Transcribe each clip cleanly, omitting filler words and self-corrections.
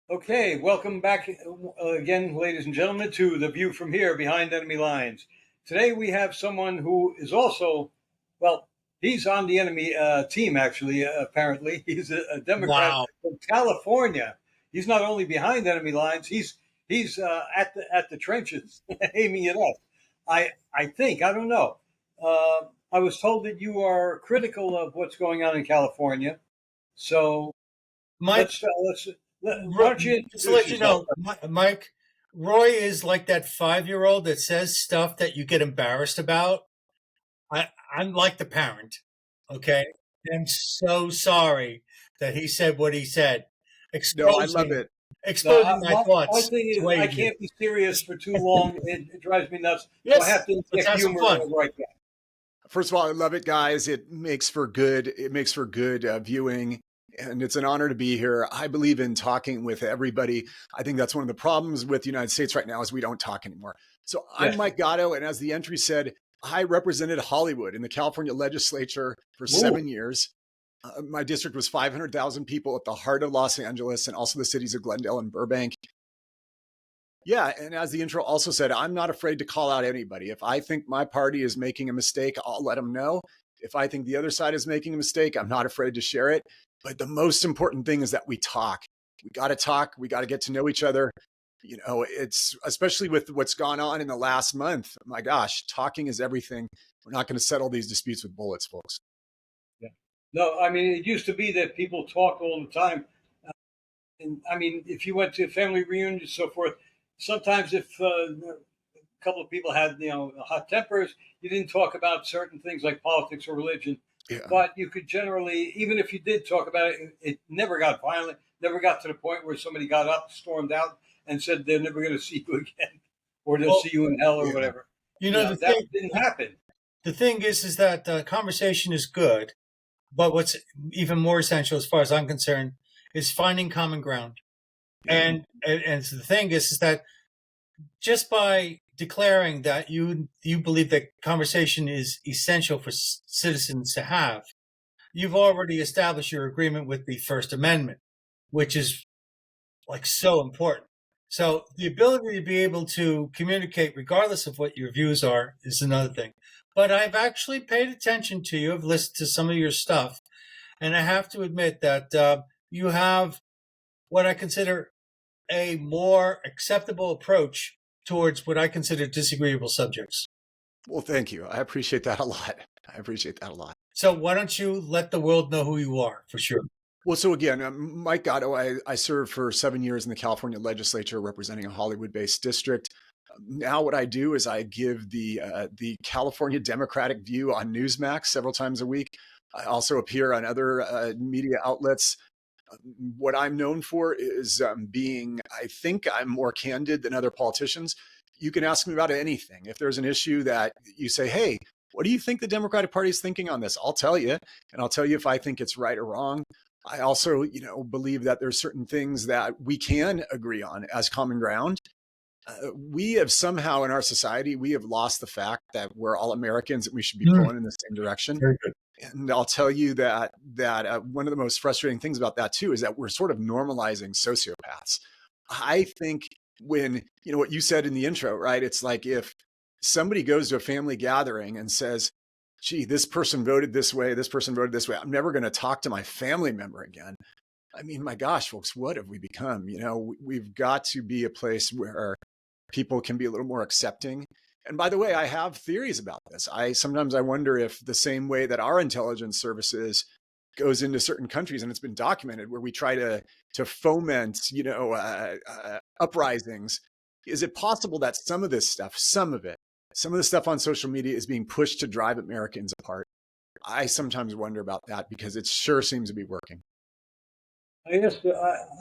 Okay, welcome back again, ladies and gentlemen, to The View from Here, Behind Enemy Lines. Today we have someone who is also, well, he's on the enemy team, actually, apparently. He's a Democrat Wow. from California. He's not only behind enemy lines, he's at the trenches, aiming at us. I think, I don't know. I was told that you are critical of what's going on in California. So Mike, let's why don't you just to introduce let you yourself? know, Mike, Roy is like that 5-year-old that says stuff that you get embarrassed about. I'm like the parent, okay? I'm so sorry that he said what he said, No, I love exposing it. No, exposing my my thoughts thing the is way I you did. can't be serious for too long. It drives me nuts. So I Yes, have to let's inject have some humor fun. right there. First of all, I love it, guys. It makes for good. It makes for good viewing, and it's an honor to be here. I believe in talking with everybody. I think that's one of the problems with the United States right now is we don't talk anymore. So I'm Yes. Mike Gatto, and as the entry said, I represented Hollywood in the California legislature for Ooh. 7 years. My district was 500,000 people at the heart of Los Angeles and also the cities of Glendale and Burbank. Yeah, and as the intro also said, I'm not afraid to call out anybody. If I think my party is making a mistake, I'll let them know. If I think the other side is making a mistake, I'm not afraid to share it. But the most important thing is that we talk. We got to talk. We got to get to know each other. You know, it's especially with what's gone on in the last month. My gosh, talking is everything. We're not going to settle these disputes with bullets, folks. Yeah. No, I mean it used to be that people talk all the time, and I mean if you went to family reunions and so forth, sometimes if a couple of people had hot tempers, you didn't talk about certain things like politics or religion, Yeah. but you could generally, even if you did talk about it, it never got violent, never got to the point where somebody got up, stormed out, and said they're never going to see you again, or they'll Well, see you in hell or Yeah. whatever. you know That didn't happen. the thing is that conversation is good, but what's even more essential, as far as I'm concerned, is finding common ground. Yeah. And so the thing is that just by declaring that you believe that conversation is essential for citizens to have, you've already established your agreement with the First Amendment, which is like so important. So the ability to be able to communicate regardless of what your views are is another thing. But I've actually paid attention to you. I've listened to some of your stuff, and I have to admit that you have what I consider a more acceptable approach towards what I consider disagreeable subjects. Well, thank you. I appreciate that a lot. I appreciate that a lot. So why don't you let the world know who you are for sure? Well, so again, Mike Gatto, I served for 7 years in the California legislature representing a Hollywood-based district. Now what I do is I give the California Democratic view on Newsmax several times a week. I also appear on other media outlets. What I'm known for is being, I think I'm more candid than other politicians. You can ask me about anything. If there's an issue that you say, hey, what do you think the Democratic Party is thinking on this? I'll tell you, and I'll tell you if I think it's right or wrong. I also, believe that there's certain things that we can agree on as common ground. We have somehow in our society, we have lost the fact that we're all Americans and we should be pulling in the same direction. Very good. And I'll tell you that one of the most frustrating things about that too is that we're sort of normalizing sociopaths. I think when, what you said in the intro, right? It's like if somebody goes to a family gathering and says, gee, this person voted this way, this person voted this way, I'm never going to talk to my family member again. I mean, my gosh, folks, what have we become? We've got to be a place where people can be a little more accepting. And by the way, I have theories about this. Sometimes I wonder if the same way that our intelligence services goes into certain countries, and it's been documented, where we try to foment, uprisings. Is it possible that some of the stuff on social media is being pushed to drive Americans apart? I sometimes wonder about that because it sure seems to be working. I guess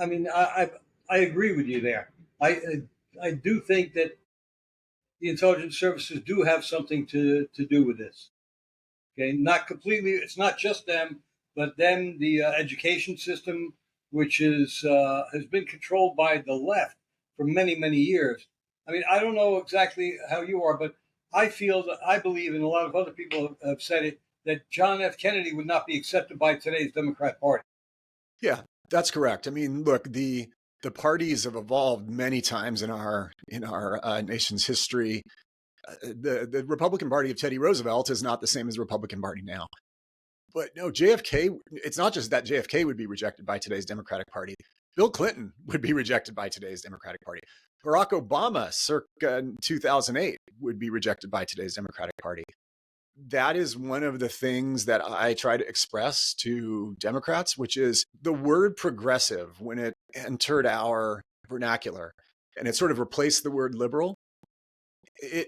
I mean I agree with you there. I do think that the intelligence services do have something to do with this. Okay, not completely. It's not just them, but then the education system, which is has been controlled by the left for many years. I mean, I don't know exactly how you are, but I feel that I believe, and a lot of other people have said it, that John F. Kennedy would not be accepted by today's Democrat Party. Yeah, that's correct. I mean, look, the the parties have evolved many times in our nation's history. The Republican Party of Teddy Roosevelt is not the same as the Republican Party now. But no, JFK, it's not just that JFK would be rejected by today's Democratic Party. Bill Clinton would be rejected by today's Democratic Party. Barack Obama, circa 2008, would be rejected by today's Democratic Party. That is one of the things that I try to express to Democrats, which is the word progressive, when it entered our vernacular and it sort of replaced the word liberal.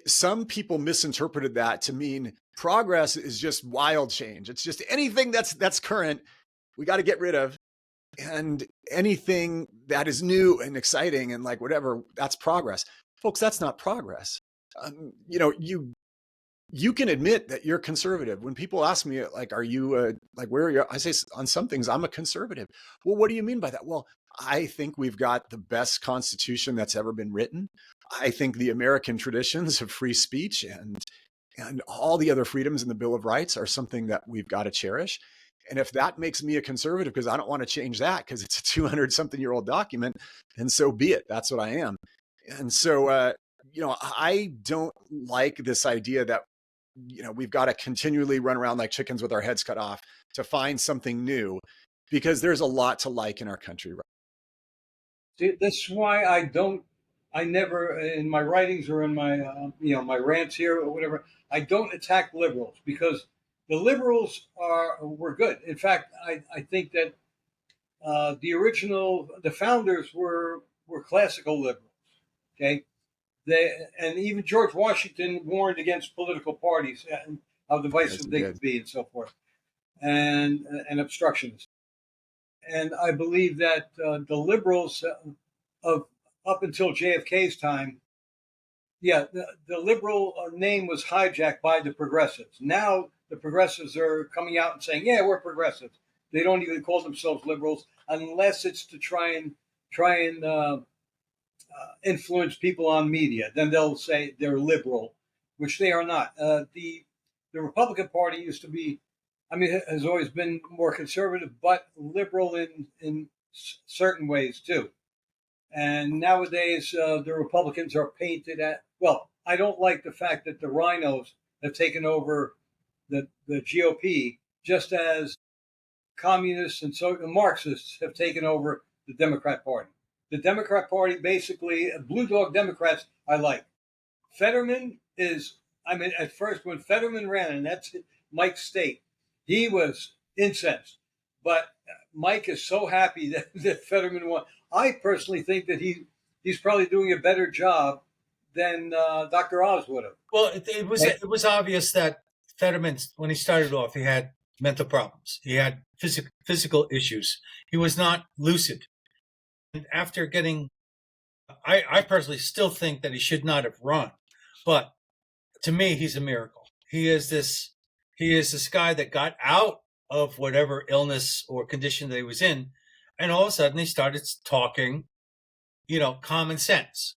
Some people misinterpreted that to mean progress is just wild change. It's just anything that's current, we got to get rid of. And anything that is new and exciting and like whatever, that's progress. Folks, that's not progress. You can admit that you're conservative. When people ask me, like, are you, like, where are you? I say, on some things, I'm a conservative. Well, what do you mean by that? Well, I think we've got the best Constitution that's ever been written. I think the American traditions of free speech and all the other freedoms in the Bill of Rights are something that we've got to cherish. And if that makes me a conservative because I don't want to change that because it's a 200-something-year-old document, then so be it. That's what I am. And so, I don't like this idea that, we've got to continually run around like chickens with our heads cut off to find something new, because there's a lot to like in our country. See, that's why I never, in my writings or in my, my rants here or whatever, I don't attack liberals, because the liberals were good. In fact, I think that the founders were classical liberals. Okay, and even George Washington warned against political parties and how divisive they could be and so forth, and obstructionists. And I believe that the liberals of up until JFK's time, the liberal name was hijacked by the progressives. Now the progressives are coming out and saying, yeah, we're progressives. They don't even call themselves liberals unless it's to try and influence people on media. Then they'll say they're liberal, which they are not. The Republican Party used to be, has always been more conservative, but liberal in certain ways too. And nowadays, the Republicans are painted at, well, I don't like the fact that the rhinos have taken over the GOP, just as communists and Marxists have taken over the Democrat Party. The Democrat Party, basically, blue dog Democrats, I like. Fetterman is, at first when Fetterman ran, and that's Mike's state, he was incensed. But Mike is so happy that Fetterman won. I personally think that he's probably doing a better job than Dr. Oz would have. Well, it was obvious that Fetterman, when he started off, he had mental problems. He had physical issues. He was not lucid. And after getting, I personally still think that he should not have run. But to me, he's a miracle. He is this guy that got out of whatever illness or condition that he was in, and all of a sudden he started talking, common sense.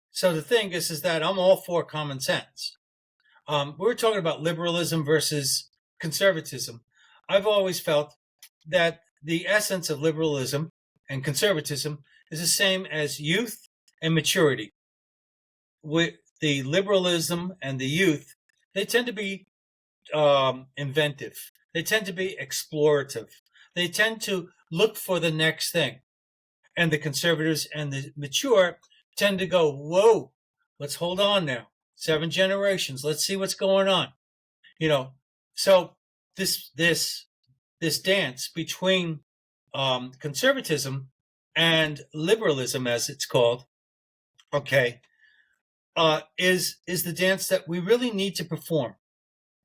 So the thing is that I'm all for common sense. We're talking about liberalism versus conservatism. I've always felt that the essence of liberalism and conservatism is the same as youth and maturity. With the liberalism and the youth, they tend to be inventive. They tend to be explorative. They tend to look for the next thing. And the conservatives and the mature tend to go, whoa, let's hold on now. 7 generations. Let's see what's going on. So this dance between conservatism and liberalism, as it's called, is the dance that we really need to perform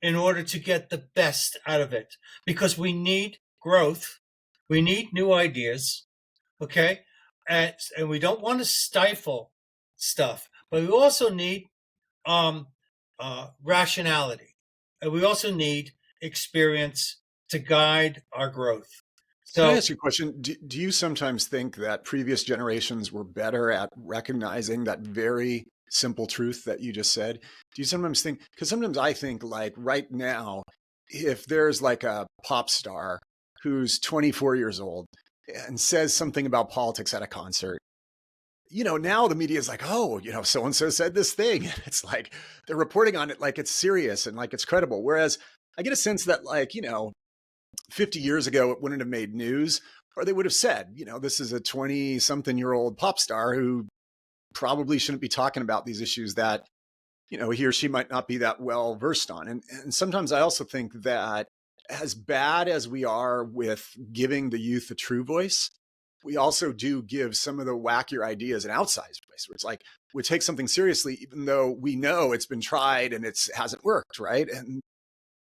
in order to get the best out of it, because we need growth, we need new ideas, and we don't want to stifle stuff, but we also need rationality, and we also need experience to guide our growth. So, can I ask you a question? Do you sometimes think that previous generations were better at recognizing that very simple truth that you just said? Do you sometimes think, because sometimes I think, like, right now, if there's like a pop star who's 24 years old and says something about politics at a concert, now the media is like, oh, so and so said this thing. It's like they're reporting on it like it's serious and like it's credible. Whereas I get a sense that, like, 50 years ago, it wouldn't have made news, or they would have said, this is a 20-something-year-old pop star who probably shouldn't be talking about these issues that, he or she might not be that well versed on. And sometimes I also think that, as bad as we are with giving the youth a true voice, we also do give some of the wackier ideas an outsized voice, where it's like we take something seriously, even though we know it's been tried and it hasn't worked, right? And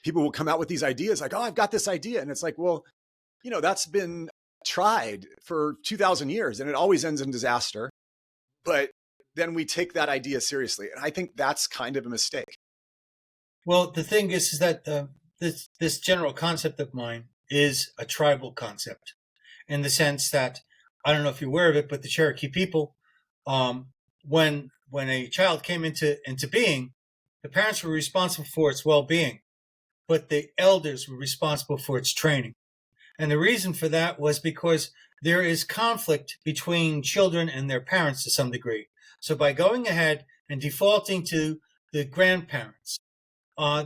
people will come out with these ideas like, oh, I've got this idea. And it's like, well, that's been tried for 2,000 years and it always ends in disaster. But then we take that idea seriously. And I think that's kind of a mistake. Well, the thing is that this general concept of mine is a tribal concept, in the sense that, I don't know if you're aware of it, but the Cherokee people, when a child came into being, the parents were responsible for its well-being, but the elders were responsible for its training. And the reason for that was because there is conflict between children and their parents to some degree. So by going ahead and defaulting to the grandparents,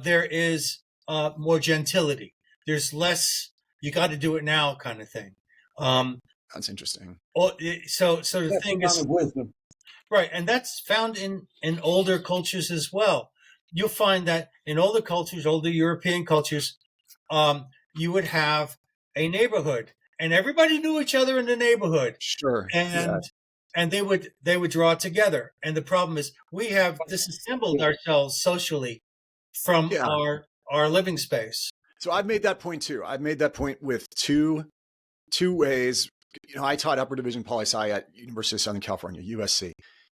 there is more gentility. There's less, you got to do it now kind of thing. That's interesting. So the thing is, wisdom. Right, and that's found in older cultures as well. You'll find that in older cultures, older European cultures, you would have a neighborhood, and everybody knew each other in the neighborhood. Sure. And they would draw together. And the problem is we have disassembled ourselves socially from our living space. So I've made that point too. I've made that point with two ways. I taught upper division poli-sci at University of Southern California, USC.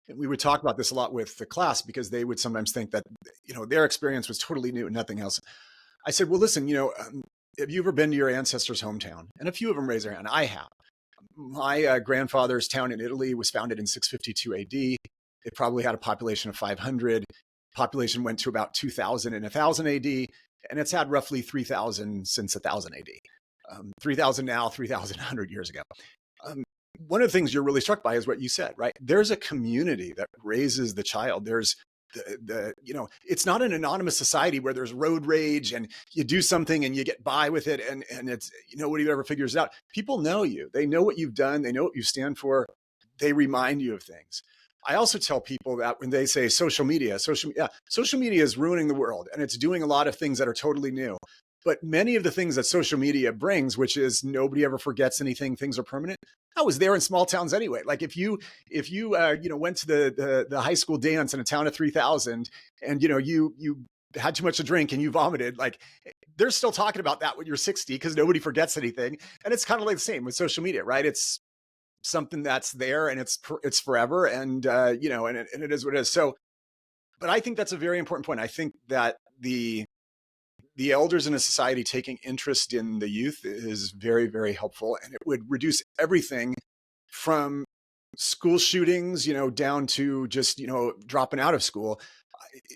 And we would talk about this a lot with the class because they would sometimes think that, their experience was totally new and nothing else. I said, well, listen, have you ever been to your ancestors' hometown? And a few of them raised their hand. I have. My grandfather's town in Italy was founded in 652 AD. It probably had a population of 500. Population went to about 2,000 in 1000 AD. And it's had roughly 3,000 since 1000 AD. 3,000 now, 3,100 years ago. One of the things you're really struck by is what you said, right? There's a community that raises the child. There's it's not an anonymous society where there's road rage and you do something and you get by with it and it's, nobody ever figures it out. People know you. They know what you've done. They know what you stand for. They remind you of things. I also tell people that when they say social media is ruining the world and it's doing a lot of things that are totally new. But many of the things that social media brings, which is nobody ever forgets anything, things are permanent. I was there in small towns anyway. Like if you went to the high school dance in a town of 3,000 and you had too much to drink and you vomited, like they're still talking about that when you're 60 because nobody forgets anything. And it's kind of like the same with social media, right? It's something that's there and it's forever, and and it is what it is. So, but I think that's a very important point. I think that the elders in a society taking interest in the youth is very, very helpful. And it would reduce everything from school shootings, down to just, dropping out of school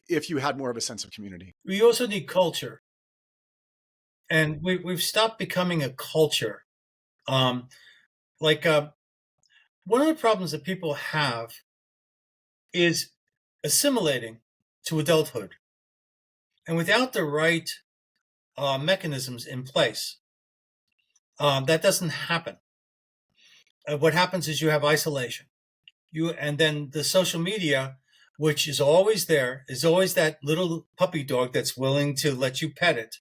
if you had more of a sense of community. We also need culture. And we've stopped becoming a culture. One of the problems that people have is assimilating to adulthood. And without the right mechanisms in place, that doesn't happen. What happens is you have isolation. And then the social media, which is always there, is always that little puppy dog that's willing to let you pet it,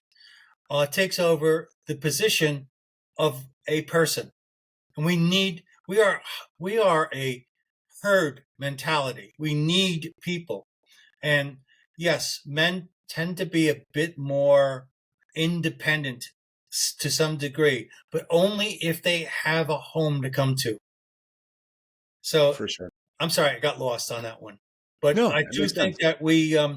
takes over the position of a person. And we are a herd mentality. We need people. And yes, men tend to be a bit more independent to some degree, but only if they have a home to come to. So for sure. I'm sorry, I got lost on that one. But no, I do think that we okay,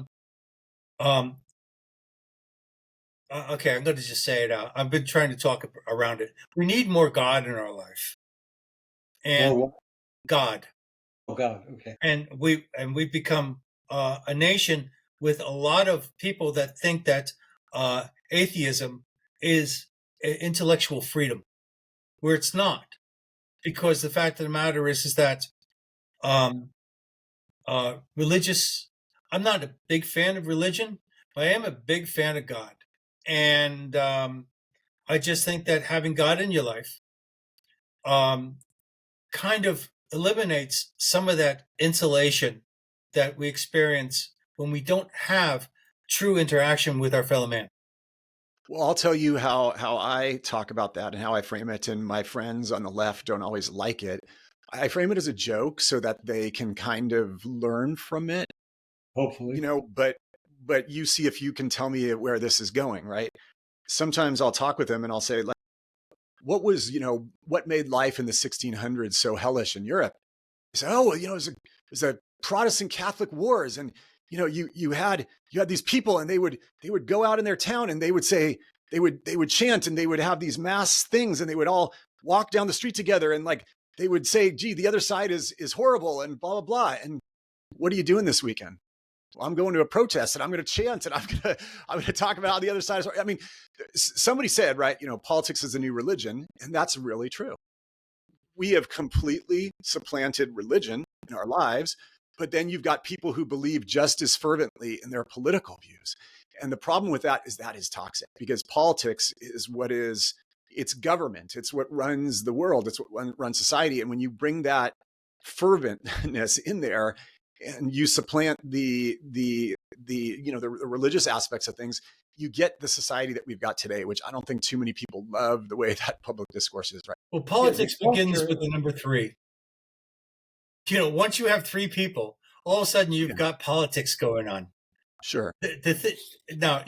I'm going to just say it out. I've been trying to talk around it. We need more God in our life. And God. Oh, God. Okay. And we've become a nation with a lot of people that think that atheism is intellectual freedom, where it's not. because the fact of the matter is that religious. I'm not a big fan of religion, but I am a big fan of God, and I just think that having God in your life kind of eliminates some of that insulation that we experience when we don't have true interaction with our fellow man. Well, I'll tell you how I talk about that and how I frame it, and my friends on the left don't always like it. I frame it as a joke so that they can kind of learn from it, Hopefully. but you see if you can tell me where this is going, right? Sometimes I'll talk with them and I'll say, like, what made life in the 1600s so hellish in Europe? They say, oh, well, it was a Protestant Catholic wars, and you had these people, and they would go out in their town, and they would say they would chant, and they would have these mass things, and they would all walk down the street together, and like they would say, gee, the other side is horrible, and blah blah blah. And what are you doing this weekend? Well, I'm going to a protest, and I'm going to chant, and I'm going to talk about how the other side is. I mean, somebody said, right, politics is the new religion, and that's really true. We have completely supplanted religion in our lives, but then you've got people who believe just as fervently in their political views. And the problem with that is toxic, because politics is it's government. It's what runs the world. It's what runs society. And when you bring that ferventness in there, and you supplant the religious aspects of things, you get the society that we've got today, which I don't think too many people love the way that public discourse is right. Well, politics begins with the number 3. Once you have 3 people, all of a sudden you've got politics going on. Sure. Now,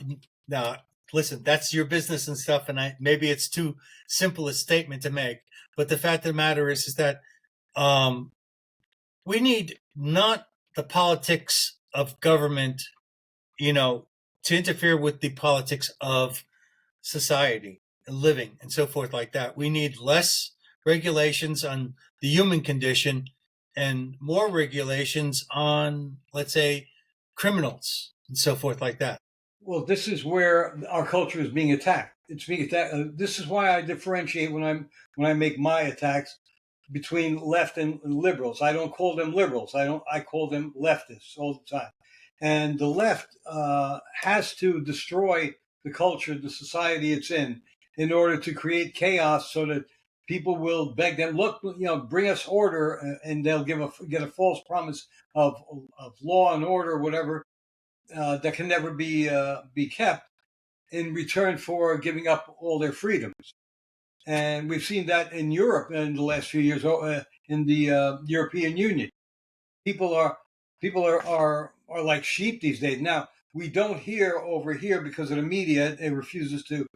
listen, that's your business and stuff, and maybe it's too simple a statement to make, but the fact of the matter is that we need not the politics of government, to interfere with the politics of society and living and so forth like that. We need less regulations on the human condition and more regulations on, let's say, criminals and so forth like that. Well, this is where our culture is being attacked. It's being attacked. This is why I differentiate when I make my attacks between left and liberals. I don't call them liberals. I call them leftists all the time. And the left has to destroy the culture, the society it's in order to create chaos, so that people will beg them, look, bring us order, and they'll get a false promise of law and order, whatever, that can never be kept in return for giving up all their freedoms. And we've seen that in Europe in the last few years, in the European Union. People are like sheep these days. Now, we don't hear over here because of the media; it refuses to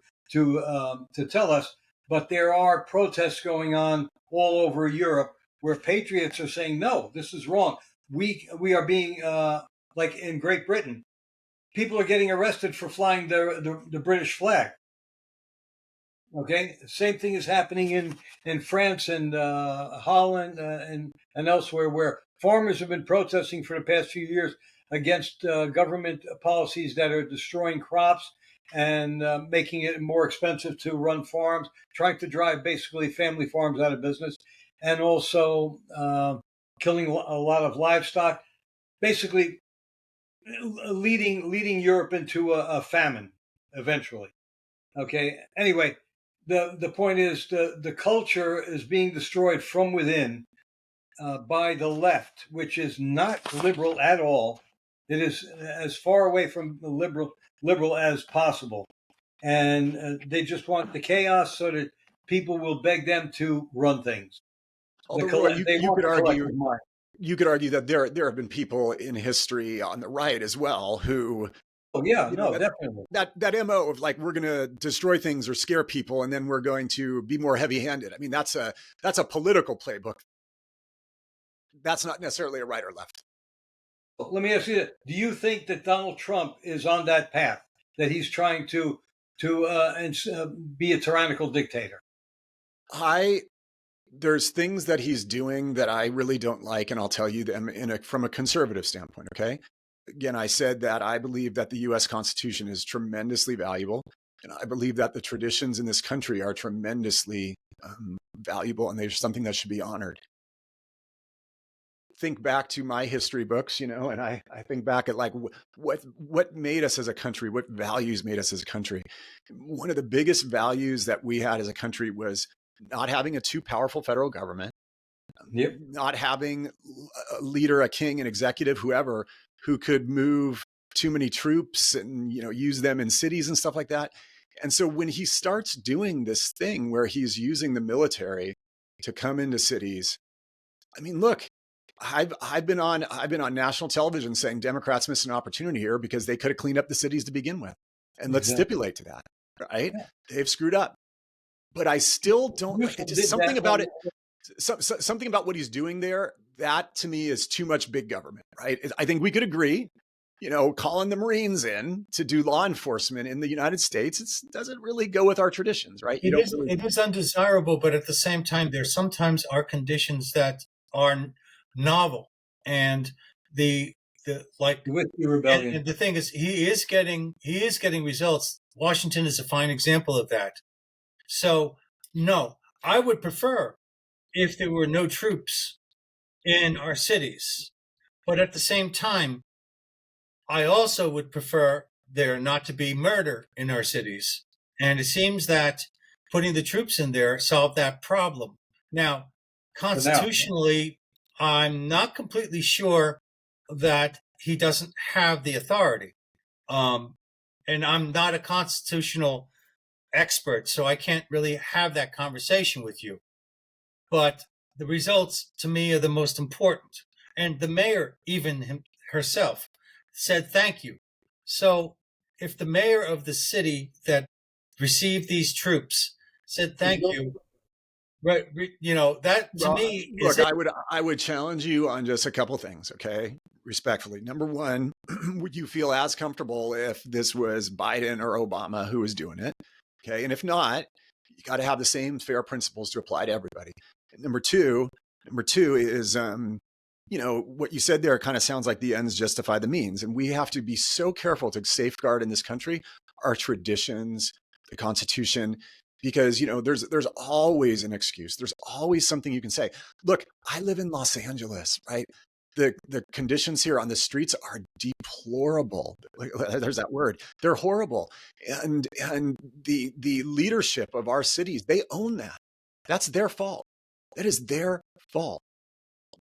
tell us. But there are protests going on all over Europe where patriots are saying, "No, this is wrong. We are being like in Great Britain, people are getting arrested for flying the British flag." Okay, same thing is happening in France and Holland and elsewhere, where farmers have been protesting for the past few years against government policies that are destroying crops and making it more expensive to run farms, trying to drive basically family farms out of business, and also killing a lot of livestock, basically leading Europe into a famine eventually. Okay, anyway. The point is the culture is being destroyed from within by the left, which is not liberal at all. It is as far away from the liberal as possible, and they just want the chaos so that people will beg them to run things. Although you could argue that there have been people in history on the right as well who. Oh yeah, definitely. That MO of like, we're going to destroy things or scare people, and then we're going to be more heavy-handed. I mean, that's a political playbook. That's not necessarily a right or left. Let me ask you this. Do you think that Donald Trump is on that path, that he's trying to be a tyrannical dictator? There's things that he's doing that I really don't like, and I'll tell you them from a conservative standpoint, okay? Again, I said that I believe that the U.S. Constitution is tremendously valuable, and I believe that the traditions in this country are tremendously valuable, and they're something that should be honored. Think back to my history books, and I think back at like what made us as a country, what values made us as a country. One of the biggest values that we had as a country was not having a too powerful federal government, not having a leader, a king, an executive, whoever, who could move too many troops and use them in cities and stuff like that. And so when he starts doing this thing where he's using the military to come into cities, I mean, look, I've been on national television saying Democrats missed an opportunity here because they could have cleaned up the cities to begin with. And let's stipulate to that, right? Yeah. They've screwed up. But I still don't like it. Just something about it. Something about what he's doing there, that to me is too much big government, right? I think we could agree, calling the Marines in to do law enforcement in the United States, it doesn't really go with our traditions, right? It is undesirable, but at the same time, there sometimes are conditions that are novel, and the with the rebellion. And the thing is, he is getting results. Washington is a fine example of that. So no, I would prefer if there were no troops in our cities, but at the same time, I also would prefer there not to be murder in our cities. And it seems that putting the troops in there solved that problem. Now, constitutionally, I'm not completely sure that he doesn't have the authority. And I'm not a constitutional expert, so I can't really have that conversation with you. But the results, to me, are the most important. And the mayor, even herself, said thank you. So if the mayor of the city that received these troops said thank you, right, that to me is... Look, I would challenge you on just a couple of things, okay? Respectfully. Number one, would you feel as comfortable if this was Biden or Obama who was doing it? Okay, and if not, you got to have the same fair principles to apply to everybody. And number two is, what you said there kind of sounds like the ends justify the means. And we have to be so careful to safeguard in this country our traditions, the Constitution, because, there's always an excuse. There's always something you can say. Look, I live in Los Angeles, right? The conditions here on the streets are deplorable. There's that word. They're horrible. And the leadership of our cities, they own that. That's their fault. That is their fault.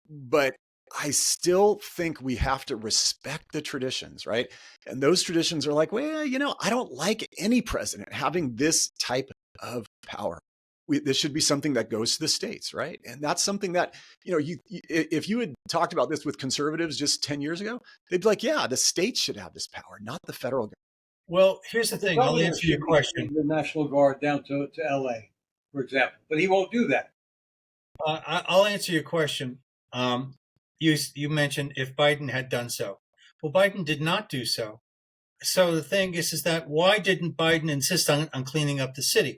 But I still think we have to respect the traditions, right? And those traditions are like, well, I don't like any president having this type of power. This should be something that goes to the states, right? And that's something that, if you had talked about this with conservatives just 10 years ago, they'd be like, yeah, the states should have this power, not the federal government. Well, here's the thing. I'll answer your question. The National Guard down to LA, for example, but he won't do that. I'll answer your question. You mentioned if Biden had done so. Well, Biden did not do so. So the thing is that why didn't Biden insist on cleaning up the city?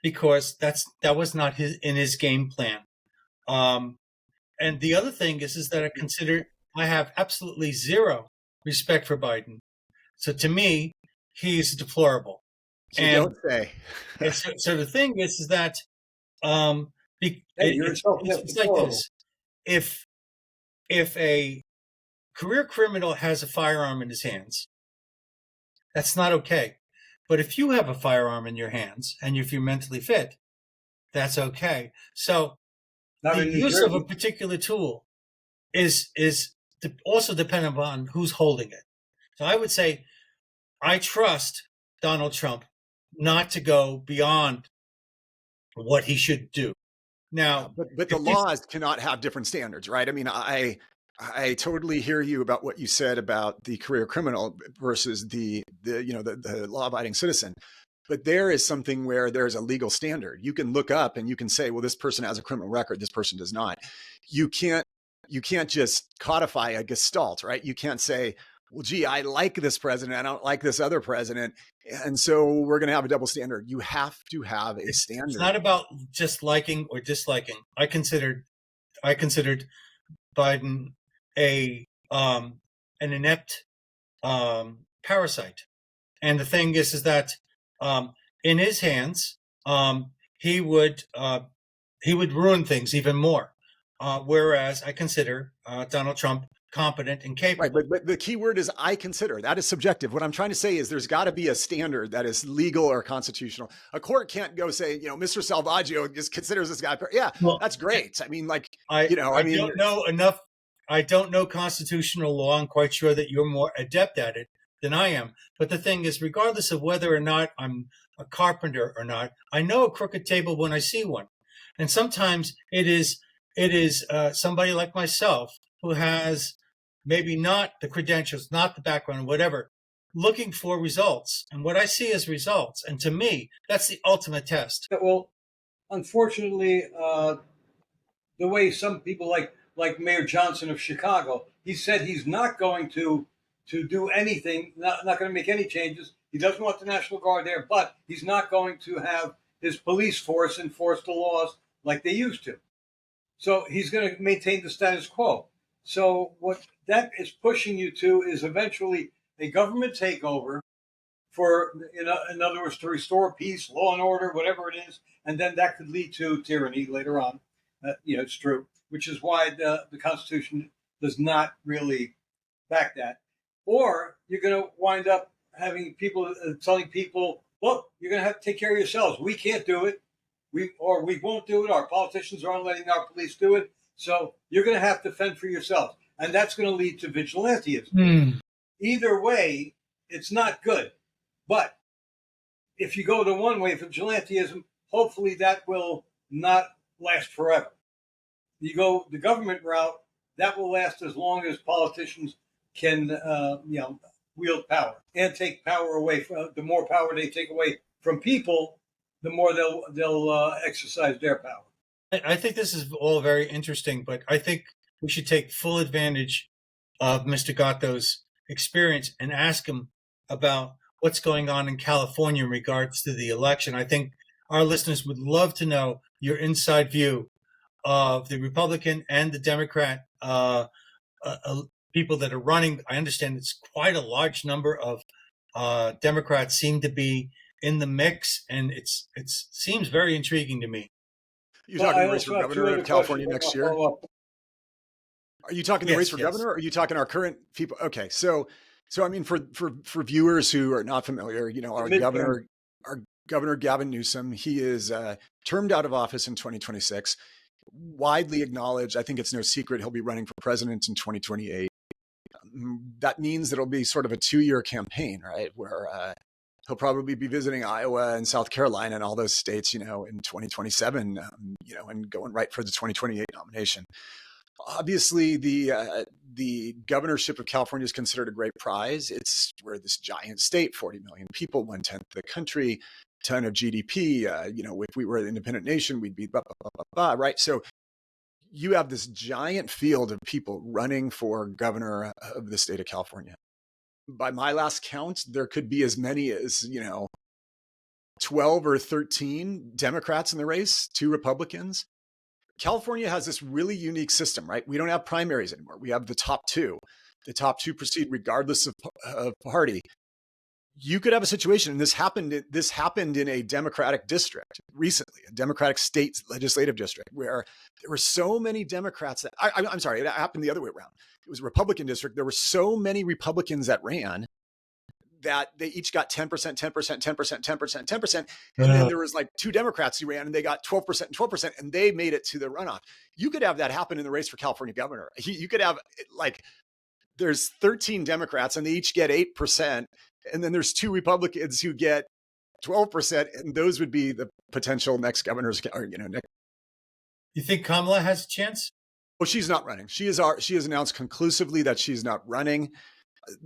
Because that was not in his game plan. And the other thing is that I have absolutely zero respect for Biden. So to me, he's deplorable. So don't say. So the thing is that it's like this: if a career criminal has a firearm in his hands, that's not okay. But if you have a firearm in your hands and if you're mentally fit, that's okay. So the use of a particular tool is also dependent on who's holding it. So I would say I trust Donald Trump not to go beyond what he should do. Now, but the laws cannot have different standards, right? I mean, I totally hear you about what you said about the career criminal versus the law-abiding citizen. But there is something where there's a legal standard. You can look up and you can say, well, this person has a criminal record, this person does not. You can't just codify a gestalt, right? You can't say, well, gee, I like this president, I don't like this other president, and so we're going to have a double standard. You have to have a standard. It's not about just liking or disliking. I considered Biden an inept parasite, and the thing is that in his hands, he would ruin things even more. Whereas I consider Donald Trump competent and capable. Right, but the key word is I consider. That is subjective. What I'm trying to say is there's got to be a standard that is legal or constitutional. A court can't go say, Mr. Salvaggio just considers this guy. Yeah, Well, that's great. I mean, like, I don't know enough. I don't know constitutional law. I'm quite sure that you're more adept at it than I am. But the thing is, regardless of whether or not I'm a carpenter or not, I know a crooked table when I see one. And sometimes it is somebody like myself who has maybe not the credentials, not the background, whatever, looking for results. And what I see is results. And to me, that's the ultimate test. Well, unfortunately, the way some people like Mayor Johnson of Chicago, he said he's not going to do anything, not going to make any changes. He doesn't want the National Guard there, but he's not going to have his police force enforce the laws like they used to. So he's going to maintain the status quo. So what that is pushing you to is eventually a government takeover for, in other words, to restore peace, law and order, whatever it is, and then that could lead to tyranny later on. It's true, which is why the Constitution does not really back that. Or you're going to wind up having people telling people, look, you're going to have to take care of yourselves. We can't do it. We won't do it. Our politicians aren't letting our police do it. So you're going to have to fend for yourselves. And that's going to lead to vigilantism. Either way, it's not good. But if you go the one way, vigilantism, hopefully that will not last forever. You go the government route, that will last as long as politicians can, wield power and take power away. The more power they take away from people, the more they'll exercise their power. I think this is all very interesting, but I think we should take full advantage of Mr. Gatto's experience and ask him about what's going on in California in regards to the election. I think our listeners would love to know your inside view of the Republican and the Democrat people that are running. I understand it's quite a large number of Democrats seem to be in the mix, and it seems very intriguing to me. You're talking the race for governor of California next year? Are you talking the race for governor, or are you talking our current people? Okay, so I mean, for viewers who are not familiar, our governor Gavin Newsome, he is termed out of office in 2026. Widely acknowledged. I think it's no secret he'll be running for president in 2028. That means that it'll be sort of a 2-year campaign, right? Where he'll probably be visiting Iowa and South Carolina and all those states, in 2027, and going right for the 2028 nomination. Obviously, the governorship of California is considered a great prize. We're this giant state, 40 million people, 1/10 the country, ton of GDP. If we were an independent nation, we'd be blah, blah, blah, blah, blah, right? So you have this giant field of people running for governor of the state of California. By my last count, there could be as many as, 12 or 13 Democrats in the race, 2 Republicans. California has this really unique system, right? We don't have primaries anymore. We have the top 2. The top 2 proceed regardless of party. You could have a situation, and this happened in a Democratic district recently, a Democratic state legislative district, where there were so many Democrats that, I'm sorry, it happened the other way around. It was a Republican district. There were so many Republicans that ran that they each got 10%, 10%, 10%, 10%, 10%. And then there was like 2 Democrats who ran and they got 12% and 12%, and they made it to the runoff. You could have that happen in the race for California governor. You could have there's 13 Democrats and they each get 8%. And then there's 2 Republicans who get 12%, and those would be the potential next governors. You think Kamala has a chance? Well, she's not running. She has announced conclusively that she's not running.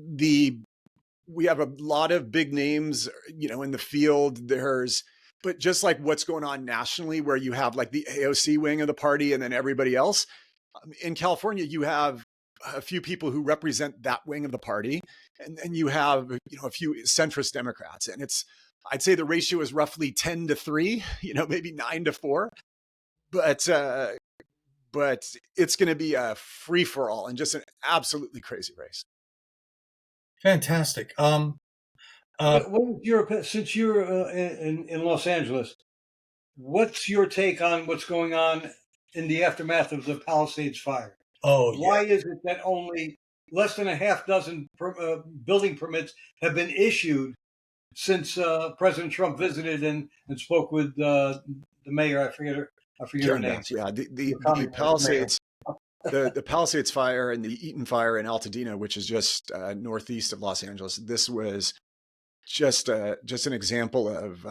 We have a lot of big names, in the field. But just like what's going on nationally, where you have like the AOC wing of the party and then everybody else, in California, you have a few people who represent that wing of the party, and then you have a few centrist Democrats, and I'd say the ratio is roughly 10-3, maybe 9-4, but it's going to be a free for all and just an absolutely crazy race. Fantastic. What was your, since you're in Los Angeles, what's your take on what's going on in the aftermath of the Palisades fire? Oh, Why is it that only less than a half dozen building permits have been issued since President Trump visited and spoke with the mayor? I forget her Karen name. Bass, yeah. The communist mayor. Palisades, the Palisades fire and the Eaton fire in Altadena, which is just northeast of Los Angeles. This was just an example of,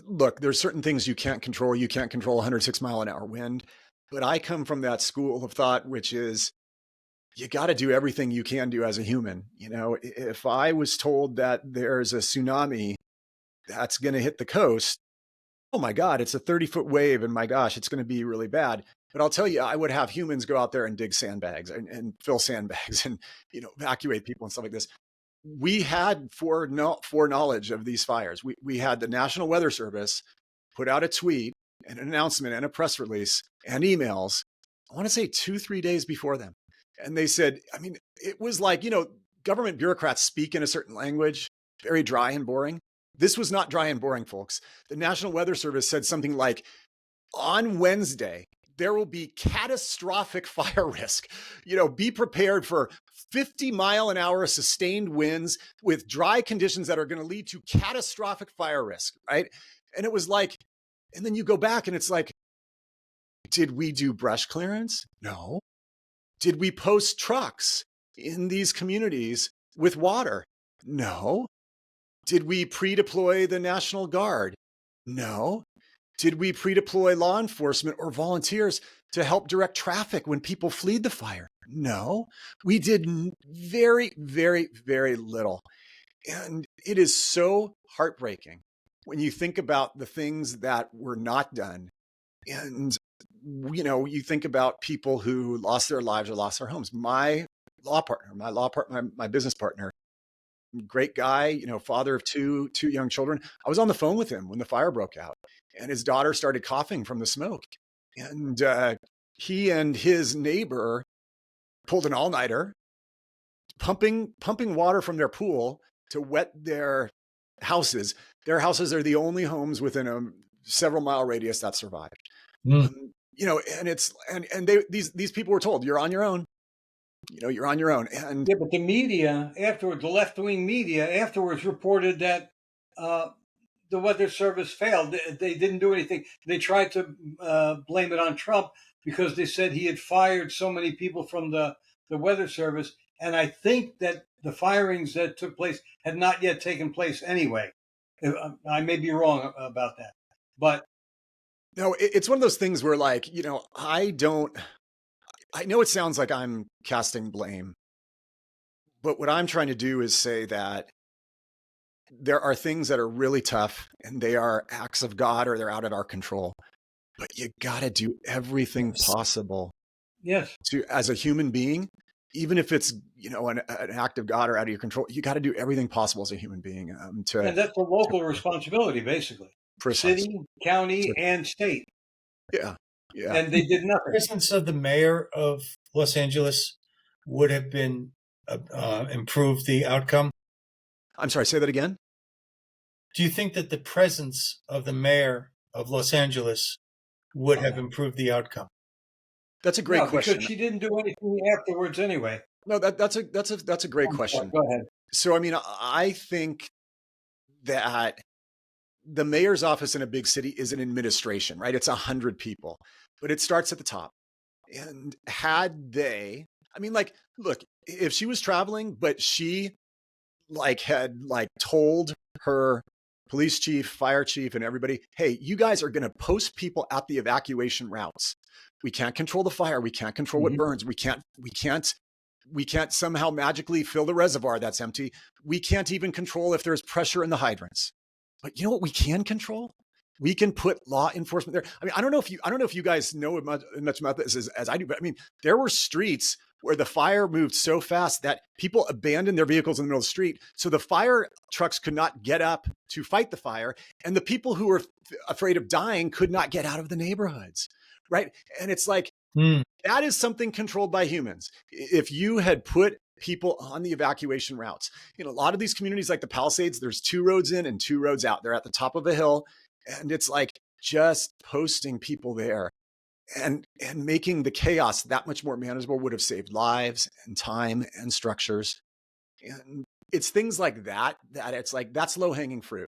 look, there's certain things you can't control. You can't control 106 mile an hour wind. But I come from that school of thought, which is you got to do everything you can do as a human. If I was told that there's a tsunami that's going to hit the coast, oh my God, it's a 30-foot wave. And my gosh, it's going to be really bad. But I'll tell you, I would have humans go out there and dig sandbags and fill sandbags and, evacuate people and stuff like this. We had foreknowledge of these fires. We had the National Weather Service put out a tweet and an announcement and a press release and emails, I want to say 2-3 days before them. And they said, it was like, government bureaucrats speak in a certain language, very dry and boring. This was not dry and boring, folks. The National Weather Service said something like, on Wednesday, there will be catastrophic fire risk. Be prepared for 50-mile-an-hour sustained winds with dry conditions that are going to lead to catastrophic fire risk, right? And it was like, and then you go back and it's like, did we do brush clearance? No. Did we post trucks in these communities with water? No. Did we pre-deploy the National Guard? No. Did we pre-deploy law enforcement or volunteers to help direct traffic when people fled the fire? No. We did very, very, very little. And it is so heartbreaking when you think about the things that were not done. And, you think about people who lost their lives or lost their homes. My business partner, great guy, father of two young children. I was on the phone with him when the fire broke out and his daughter started coughing from the smoke. And he and his neighbor pulled an all-nighter, pumping water from their pool to wet their houses. Their houses are the only homes within a several mile radius that survived. And it's, and these people were told, you're on your own. You're on your own. And yeah, but the media afterwards, the left-wing media afterwards reported that the Weather Service failed. They didn't do anything. They tried to blame it on Trump because they said he had fired so many people from the Weather Service. And I think that the firings that took place had not yet taken place anyway. I may be wrong about that, but no, it's one of those things where, like, I know it sounds like I'm casting blame, but what I'm trying to do is say that there are things that are really tough and they are acts of God or they're out of our control, but you got to do everything possible. Yes. To, as a human being, even if it's, an act of God or out of your control, you got to do everything possible as a human being. And that's a local responsibility, basically. Precisely. City, county, and state. Yeah. Yeah. And they did nothing. The presence of the mayor of Los Angeles would have been improved the outcome. I'm sorry, say that again. Do you think that the presence of the mayor of Los Angeles would have improved the outcome? That's a great question. Because she didn't do anything afterwards anyway. No, that's a great question. Go ahead. So, I think that the mayor's office in a big city is an administration, right? It's 100 people, but it starts at the top. And had they, look, if she was traveling, but she had told her police chief, fire chief, and everybody, hey, you guys are going to post people at the evacuation routes. We can't control the fire. We can't control what burns. We can't somehow magically fill the reservoir that's empty. We can't even control if there's pressure in the hydrants. But you know what we can control? We can put law enforcement there. I don't know if you guys know much about this as I do, but there were streets where the fire moved so fast that people abandoned their vehicles in the middle of the street. So the fire trucks could not get up to fight the fire. And the people who were afraid of dying could not get out of the neighborhoods. Right. And it's like, that is something controlled by humans. If you had put people on the evacuation routes. A lot of these communities like the Palisades, there's 2 roads in and 2 roads out. They're at the top of a hill, and it's like just posting people there and making the chaos that much more manageable would have saved lives and time and structures. And it's things like that it's like, that's low hanging fruit.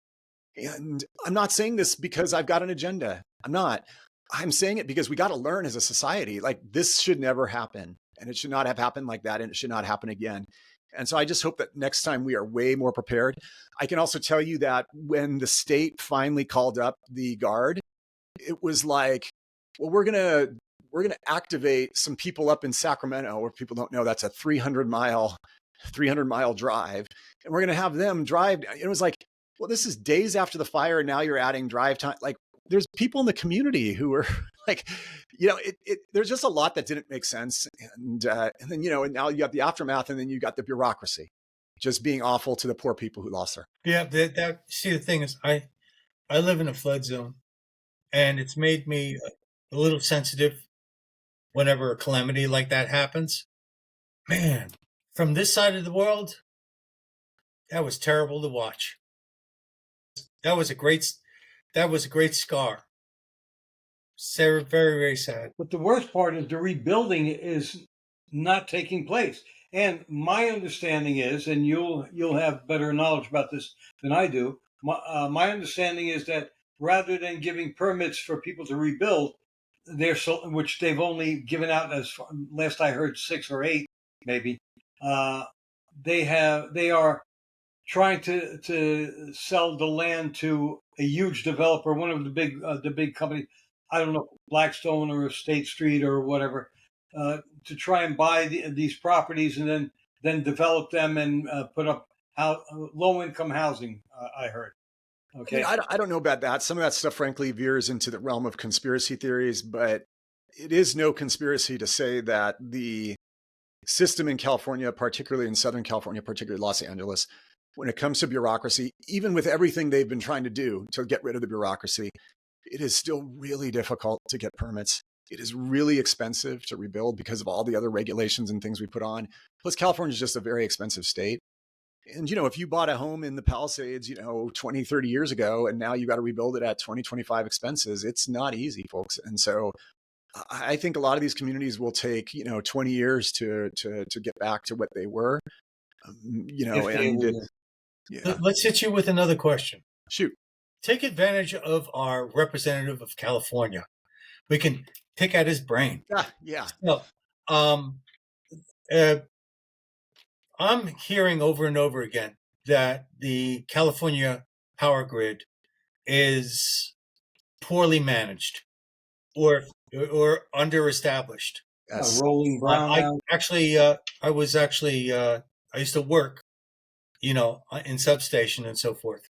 And I'm not saying this because I've got an agenda. I'm not. I'm saying it because we got to learn as a society, like this should never happen, and it should not have happened like that, and it should not happen again. And so I just hope that next time we are way more prepared. I can also tell you that when the state finally called up the Guard, it was like, well, we're gonna activate some people up in Sacramento, where people don't know that's a 300-mile drive, and we're gonna have them drive. It was like, well, this is days after the fire, and now you're adding drive time. Like, there's people in the community who are like, there's just a lot that didn't make sense. And then, and now you got the aftermath, and then you got the bureaucracy just being awful to the poor people who lost their. Yeah. See, the thing is, I live in a flood zone, and it's made me a little sensitive whenever a calamity like that happens. Man, from this side of the world, that was terrible to watch. That was a great scar. Very, very sad. But the worst part is the rebuilding is not taking place. And my understanding is, and you'll have better knowledge about this than I do. My understanding is that rather than giving permits for people to rebuild, which they've only given out, as last I heard, 6 or 8, maybe. They are trying to sell the land to a huge developer, one of the big companies. I don't know, Blackstone or State Street or whatever, to try and buy these properties and then develop them and put up low income housing. I heard. Okay, I don't know about that. Some of that stuff, frankly, veers into the realm of conspiracy theories, but it is no conspiracy to say that the system in California, particularly in Southern California, particularly Los Angeles, when it comes to bureaucracy, even with everything they've been trying to do to get rid of the bureaucracy, it is still really difficult to get permits. It is really expensive to rebuild because of all the other regulations and things we put on. Plus, California is just a very expensive state. And, if you bought a home in the Palisades, 20, 30 years ago, and now you got to rebuild it at 2025 expenses, it's not easy, folks. And so I think a lot of these communities will take, 20 years to get back to what they were, Yeah. Let's hit you with another question. Shoot. Take advantage of our representative of California. We can pick at his brain. Yeah. So, I'm hearing over and over again that the California power grid is poorly managed or underestablished. Yes. Rolling brownouts. I used to work, in substation and so forth.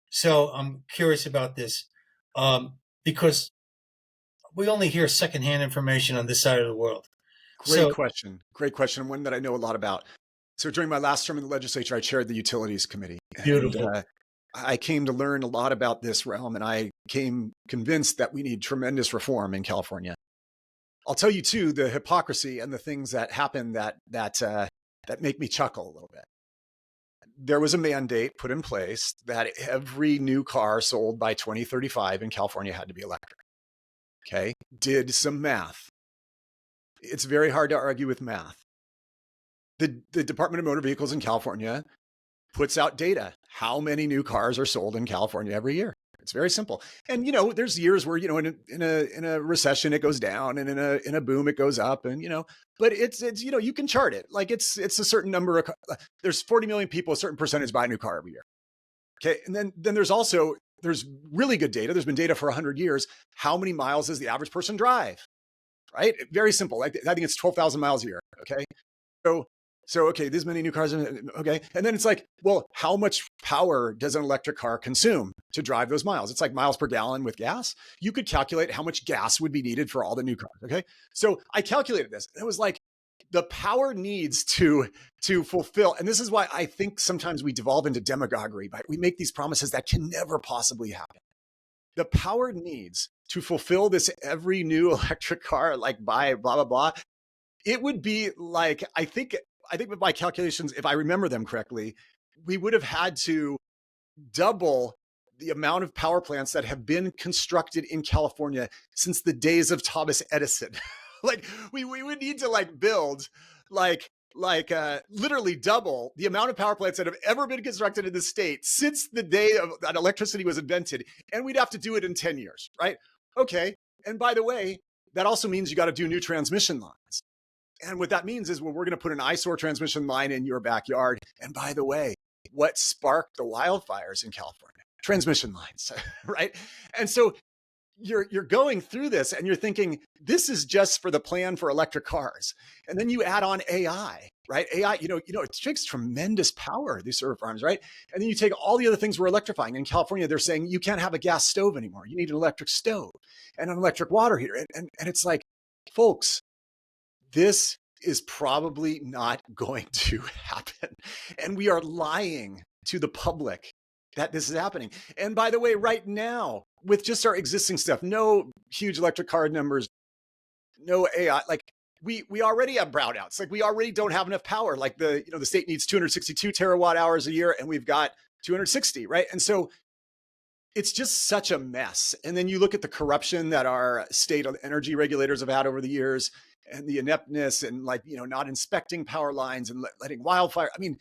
So I'm curious about this because we only hear secondhand information on this side of the world. Great question. One that I know a lot about. So during my last term in the legislature, I chaired the Utilities Committee. Beautiful. And, I came to learn a lot about this realm, and I came convinced that we need tremendous reform in California. I'll tell you too, the hypocrisy and the things that happen that make me chuckle a little bit. There was a mandate put in place that every new car sold by 2035 in California had to be electric. Okay, did some math. It's very hard to argue with math. The Department of Motor Vehicles in California puts out data. How many new cars are sold in California every year? It's very simple. And, there's years where, in a recession, it goes down, and in a boom, it goes up, and, but it's, you can chart it. Like it's a certain number of, there's 40 million people, a certain percentage buy a new car every year. Okay. And then there's really good data. There's been data for 100 years. How many miles does the average person drive? Right? Very simple. I think it's 12,000 miles a year. Okay. So, okay, this many new cars, okay. And then it's like, well, how much power does an electric car consume to drive those miles? It's like miles per gallon with gas. You could calculate how much gas would be needed for all the new cars, okay? So I calculated this. It was like the power needs to fulfill, and this is why I think sometimes we devolve into demagoguery, but we make these promises that can never possibly happen. The power needs to fulfill this every new electric car, like buy blah, blah, blah. It would be like, I think I think with my calculations, if I remember them correctly, we would have had to double the amount of power plants that have been constructed in California since the days of Thomas Edison. Like we would need to like build literally double the amount of power plants that have ever been constructed in the state since the day that electricity was invented. And we'd have to do it in 10 years, right? Okay. And by the way, that also means you got to do new transmission lines. And what that means is, well, we're going to put an eyesore transmission line in your backyard. And by the way, what sparked the wildfires in California? Transmission lines, right? And so you're going through this and you're thinking, this is just for the plan for electric cars. And then you add on AI, right? AI, it takes tremendous power, these server farms, right? And then you take all the other things we're electrifying. In California, they're saying you can't have a gas stove anymore. You need an electric stove and an electric water heater. And it's like, folks, this is probably not going to happen. And we are lying to the public that this is happening. And by the way, right now, with just our existing stuff, no huge electric car numbers, no AI, like we already have brownouts. Like we already don't have enough power. Like the state needs 262 terawatt hours a year and we've got 260, right? And so it's just such a mess. And then you look at the corruption that our state energy regulators have had over the years and the ineptness and not inspecting power lines and letting wildfire. I mean,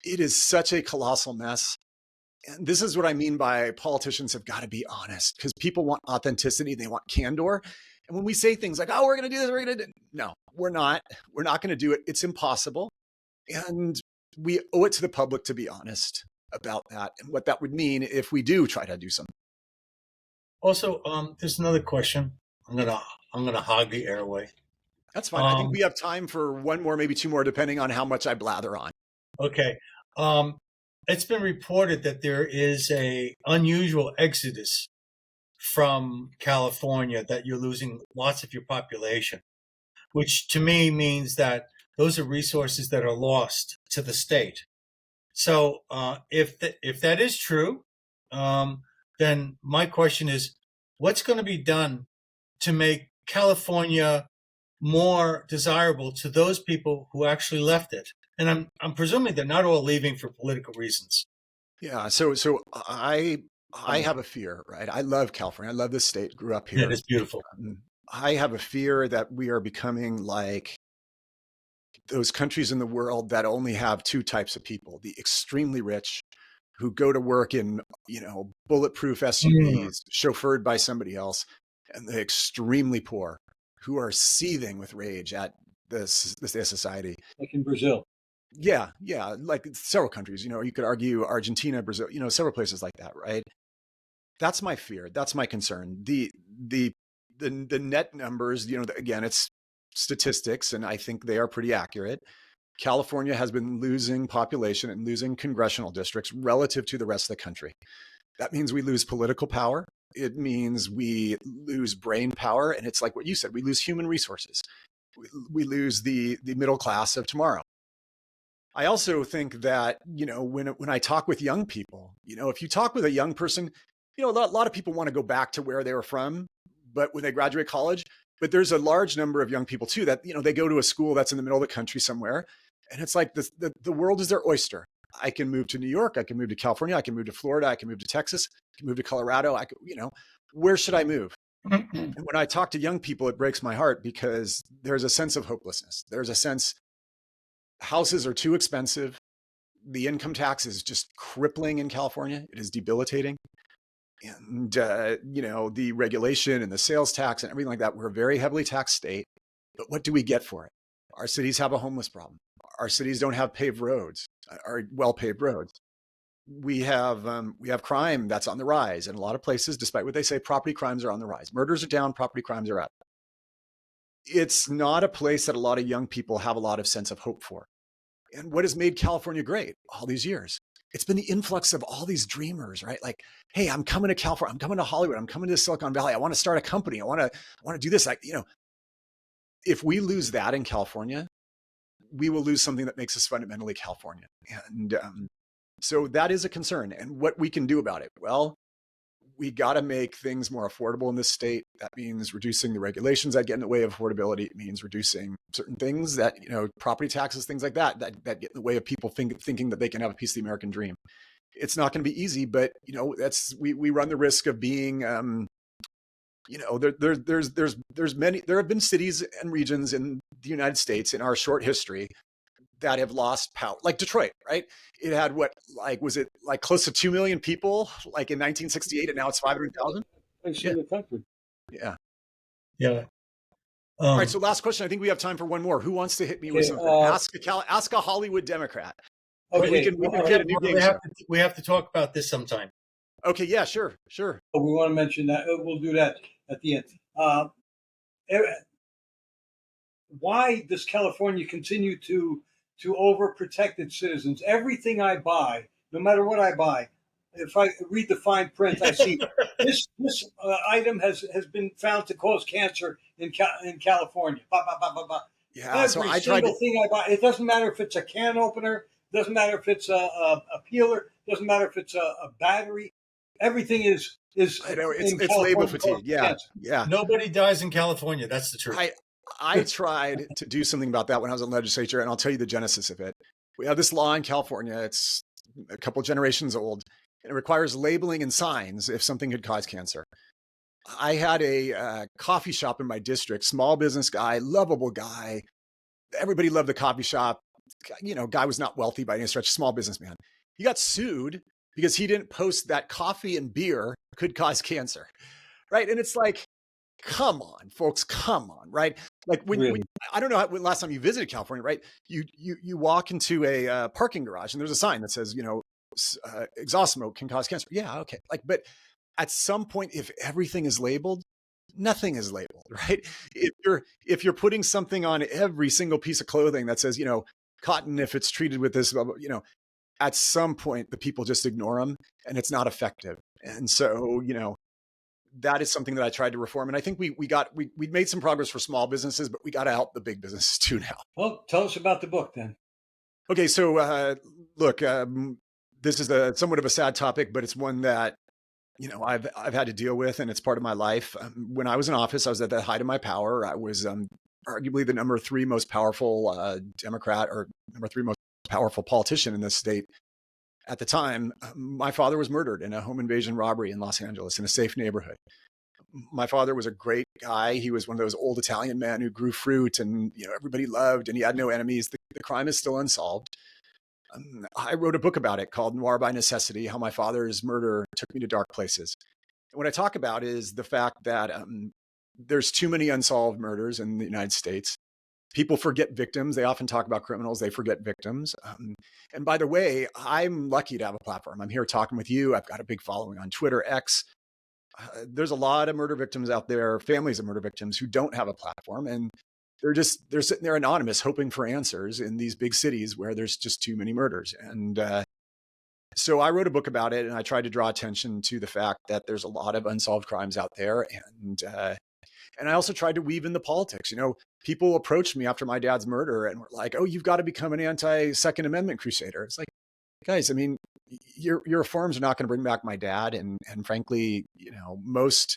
it is such a colossal mess. And this is what I mean by politicians have got to be honest, because people want authenticity. They want candor. And when we say things like, oh, we're going to do this, we're going to do, no, we're not. We're not going to do it. It's impossible. And we owe it to the public to be honest about that and what that would mean if we do try to do something. Also, there's another question. I'm gonna hog the airway. That's fine. I think we have time for one more, maybe two more, depending on how much I blather on. Okay. It's been reported that there is a unusual exodus from California, that you're losing lots of your population, which to me means that those are resources that are lost to the state. So if that is true, then my question is, what's going to be done to make California more desirable to those people who actually left it? And I'm presuming they're not all leaving for political reasons. Yeah. So I have a fear, right? I love California. I love this state. Grew up here. Yeah, it's beautiful. I have a fear that we are becoming like those countries in the world that only have two types of people: the extremely rich, who go to work in bulletproof SUVs, chauffeured by somebody else, and the extremely poor, who are seething with rage at this society. Like in Brazil. Yeah, like several countries, you could argue Argentina, Brazil, several places like that, right? That's my fear. That's my concern. The net numbers, again, it's statistics, and I think they are pretty accurate. California has been losing population and losing congressional districts relative to the rest of the country. That means we lose political power. It means we lose brain power. And it's like what you said, we lose human resources. We lose the middle class of tomorrow. I also think that, when I talk with young people, if you talk with a young person, a lot of people want to go back to where they were from, but when they graduate college, but there's a large number of young people too that, they go to a school that's in the middle of the country somewhere. And it's like the world is their oyster. I can move to New York. I can move to California. I can move to Florida. I can move to Texas. I can move to Colorado. Where should I move? And when I talk to young people, it breaks my heart because there's a sense of hopelessness. There's a sense houses are too expensive. The income tax is just crippling in California. It is debilitating. And, the regulation and the sales tax and everything like that, we're a very heavily taxed state. But what do we get for it? Our cities have a homeless problem. Our cities don't have paved roads, or well-paved roads. We have crime that's on the rise in a lot of places. Despite what they say, property crimes are on the rise. Murders are down, property crimes are up. It's not a place that a lot of young people have a lot of sense of hope for. And what has made California great all these years? It's been the influx of all these dreamers, right? Like, hey, I'm coming to California. I'm coming to Hollywood. I'm coming to Silicon Valley. I want to start a company. I want to do this. If we lose that in California, we will lose something that makes us fundamentally California. And so that is a concern. And what we can do about it? Well, we got to make things more affordable in this state. That means reducing the regulations that get in the way of affordability. It means reducing certain things that, property taxes, things like that get in the way of people thinking that they can have a piece of the American dream. It's not going to be easy, but we run the risk of being, there have been cities and regions in the United States in our short history that have lost power, like Detroit, right? It had was it like close to 2 million people like in 1968, and now it's 500,000? Yeah. The country. Yeah. Yeah. All right. So last question. I think we have time for one more. Who wants to hit me with something? Ask a Hollywood Democrat. Okay. We can create a new game show. We have to talk about this sometime. Okay. Yeah, sure. We want to mention that. We'll do that at the end. Why does California continue to overprotect its citizens? Everything I buy, no matter what I buy, if I read the fine print, I see this item has been found to cause cancer in California. Bah, bah, bah, bah, bah. Yeah, Every single thing I buy, it doesn't matter if it's a can opener, doesn't matter if it's a peeler, doesn't matter if it's a battery. Everything is. I know it's label fatigue. Yeah, yeah. Nobody dies in California. That's the truth. I tried to do something about that when I was in the legislature, and I'll tell you the genesis of it. We have this law in California. It's a couple generations old, and it requires labeling and signs if something could cause cancer. I had a coffee shop in my district, small business guy, lovable guy. Everybody loved the coffee shop. Guy was not wealthy by any stretch, small businessman. He got sued because he didn't post that coffee and beer could cause cancer, right? And it's like, come on, folks, come on, right? Like when I don't know when last time you visited California, right? You walk into a parking garage and there's a sign that says, exhaust smoke can cause cancer. Yeah, okay. But at some point, if everything is labeled, nothing is labeled, right? If you're putting something on every single piece of clothing that says, cotton, if it's treated with this, at some point the people just ignore them and it's not effective. And so, that is something that I tried to reform. And I think we made some progress for small businesses, but we got to help the big businesses too now. Well, tell us about the book then. Okay. So, look, this is somewhat of a sad topic, but it's one that, I've had to deal with, and it's part of my life. When I was in office, I was at the height of my power. I was arguably the number 3 most powerful Democrat, or number 3 most powerful politician in this state. At the time, my father was murdered in a home invasion robbery in Los Angeles in a safe neighborhood. My father was a great guy. He was one of those old Italian men who grew fruit and everybody loved, and he had no enemies. The crime is still unsolved. I wrote a book about it called Noir by Necessity, How My Father's Murder Took Me to Dark Places. And what I talk about is the fact that there's too many unsolved murders in the United States. People forget victims. They often talk about criminals. They forget victims. And by the way, I'm lucky to have a platform. I'm here talking with you. I've got a big following on Twitter, X. There's a lot of murder victims out there, families of murder victims who don't have a platform. And they're sitting there anonymous, hoping for answers in these big cities where there's just too many murders. And so I wrote a book about it, and I tried to draw attention to the fact that there's a lot of unsolved crimes out there. And I also tried to weave in the politics. People approached me after my dad's murder and were like, "Oh, you've got to become an anti-Second Amendment crusader." It's like, guys, I mean, your reforms are not going to bring back my dad. And frankly, most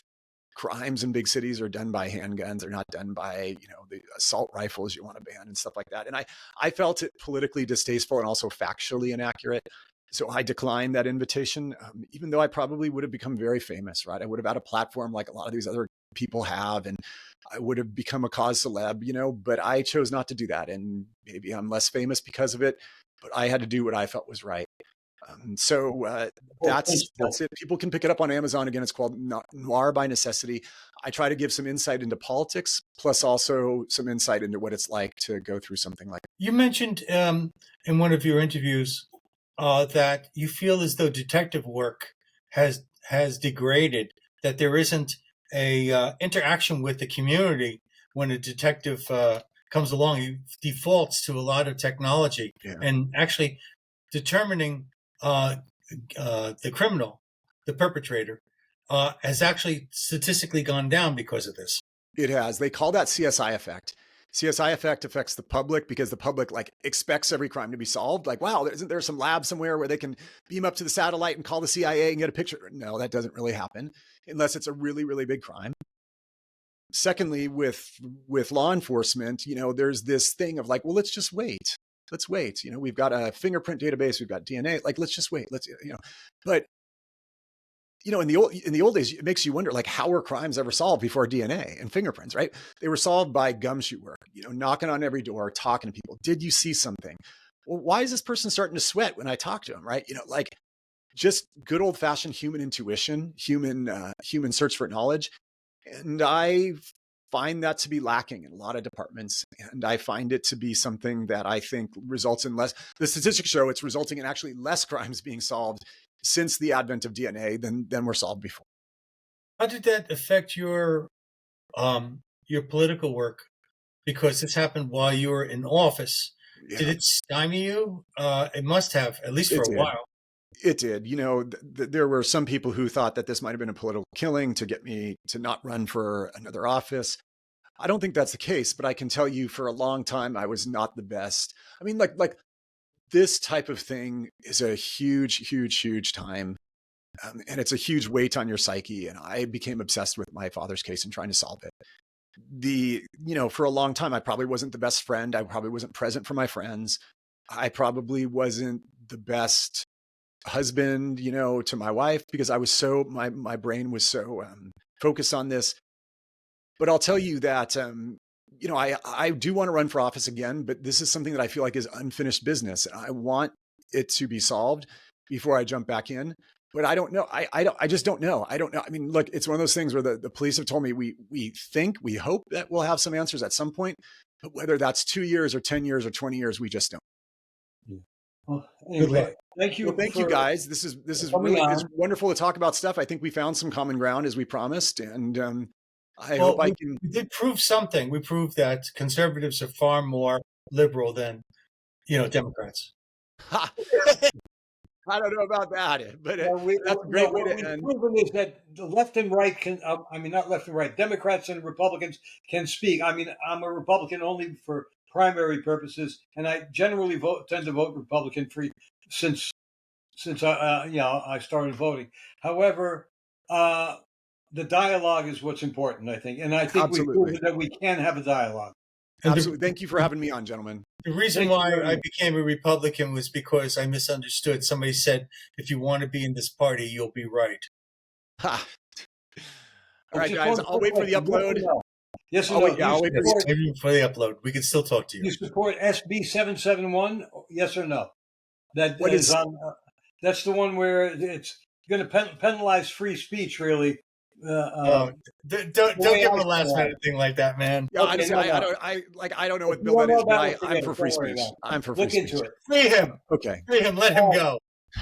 crimes in big cities are done by handguns. They're not done by, the assault rifles you want to ban and stuff like that. And I felt it politically distasteful and also factually inaccurate. So I declined that invitation, even though I probably would have become very famous, right? I would have had a platform like a lot of these other people have, and I would have become a cause celeb, but I chose not to do that. And maybe I'm less famous because of it, but I had to do what I felt was right. So that's it. People can pick it up on Amazon. Again, it's called Noir by Necessity. I try to give some insight into politics, plus also some insight into what it's like to go through something like that. You mentioned in one of your interviews that you feel as though detective work has degraded, that there isn't a interaction with the community when a detective comes along. He defaults to a lot of technology, and actually determining the criminal, the perpetrator, has actually statistically gone down because of this. It has. They call that CSI effect. CSI effect affects the public because the public like expects every crime to be solved. Like, wow, isn't there some lab somewhere where they can beam up to the satellite and call the CIA and get a picture? No, that doesn't really happen unless it's a really, really big crime. Secondly, with law enforcement, there's this thing of like, well, let's just wait. Let's wait. We've got a fingerprint database, we've got DNA. Like, let's just wait. But in the old days, it makes you wonder, like, how were crimes ever solved before DNA and fingerprints, right? They were solved by gumshoe work, knocking on every door, talking to people. Did you see something? Well, why is this person starting to sweat when I talk to him, right? Like just good old fashioned human intuition, human search for knowledge. And I find that to be lacking in a lot of departments. And I find it to be something that I think results in the statistics show it's resulting in actually less crimes being solved since the advent of DNA than were solved before. How did that affect your political work? Because this happened while you were in office. Yeah. Did it stymie you? It must have, at least for a while. It did. There were some people who thought that this might have been a political killing to get me to not run for another office. I don't think that's the case, but I can tell you for a long time, I was not the best. I mean, like this type of thing is a huge, huge, huge time. And it's a huge weight on your psyche. And I became obsessed with my father's case and trying to solve it. For a long time, I probably wasn't the best friend. I probably wasn't present for my friends. I probably wasn't the best husband, to my wife, because I was my brain was so focused on this. But I'll tell you that, I do want to run for office again, but this is something that I feel like is unfinished business. I want it to be solved before I jump back in. But I don't know. I just don't know. I don't know. I mean, look, it's one of those things where the police have told me we hope that we'll have some answers at some point, but whether that's 2 years or 10 years or 20 years, we just don't. Well, anyway, thank you. Well, thank you guys. This is really it's wonderful to talk about stuff. I think we found some common ground as we promised, and I hope I can. We did prove something. We proved that conservatives are far more liberal than Democrats. I don't know about that, but that's a great way to end. What we've proven is that the left and right can, not left and right, Democrats and Republicans can speak. I mean, I'm a Republican only for primary purposes, and I generally tend to vote Republican since I started voting. However, the dialogue is what's important, I think, and I think we've proven that we can have a dialogue. Absolutely. Thank you for having me on, gentlemen. The reason why I became a Republican was because I misunderstood. Somebody said, if you want to be in this party, you'll be right. Ha. All right, guys, I'll wait for the upload. Yes or no? I'll wait for the upload. We can still talk to you. You support SB 771? Yes or no? That's the one where it's going to penalize free speech, really. Don't give him a last minute thing like that, man. Yeah, honestly, I don't know what bill that is, but I'm for free speech. I'm for free speech. Look into it. Free him. Okay. Free him. Let him go.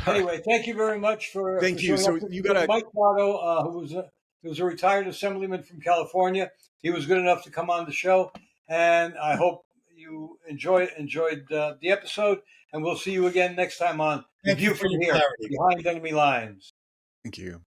Anyway, thank you very much for. Thank you. So you got Mike Gatto, who was a retired assemblyman from California. He was good enough to come on the show, and I hope you enjoyed the episode. And we'll see you again next time on The View from Here, Behind Enemy Lines. Thank you.